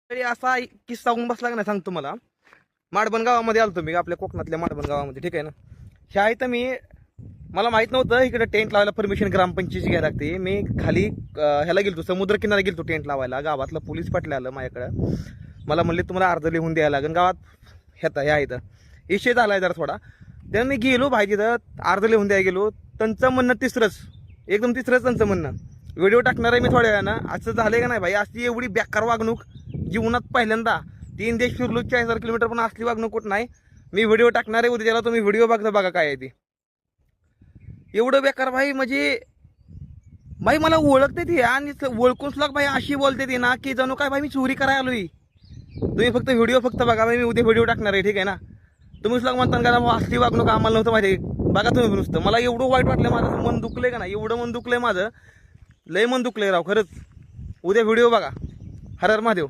तरी असा किस्सा होऊन बसला का नाही सांगतो मला. माडबन गावामध्ये आलतो मी, आपल्या कोकणातल्या माडबन गावामध्ये, ठीक आहे ना. ह्या इथं मला माहित नव्हतं इकडे टेंट लावायला परमिशन ग्रामपंचायतीची घ्यायला लागते. मी खाली ह्याला गेलतो, समुद्र किनारा गेलतो टेंट लावायला. गावातलं पोलीस पाटील आलं माझ्याकडं. मला म्हणले तुम्हाला अर्ज लिहून द्यायला लागेल गावात. ह्या इथं इशे झालाय जरा थोडा. तेव्हा मी गेलो भाई तिथं अर्ज लिहून द्यायला गेलो. त्यांचं म्हणणं एकदम तिसरंच त्यांचं म्हणणं. व्हिडिओ टाकणार आहे मी थोड्या वेळानं. असं झालंय का नाही भाई, अशी एवढी बेकार वागणूक जीवनात पहिल्यांदा. 3 देश फिरलो, 40,000 किलोमीटर, पण असली वागणूक कुठं नाही. मी व्हिडिओ टाकणार आहे उद्या, त्याला तुम्ही व्हिडिओ बघा काय आहे ती. एवढं बेकार भाई, म्हणजे भाई मला ओळखते ती आणि ओळखून सुद्धा भाई अशी बोलते ती ना की जणू काय भाई मी चोरी करायला आलोय. तुम्ही फक्त व्हिडिओ बघा भाई, मी उद्या व्हिडिओ टाकणार आहे, ठीक आहे ना. तुम्ही सुद्धा म्हणता का असली वागणूक आम्हाला नव्हतं माहिती. बघा तुम्ही नुसतं. मला एवढं वाईट वाटलं, माझं मन दुखलंय का नाही, एवढं मन दुखलंय माझं, लय मन दुखलंय राव खरंच. उद्या व्हिडिओ बघा. हर हर महादेव.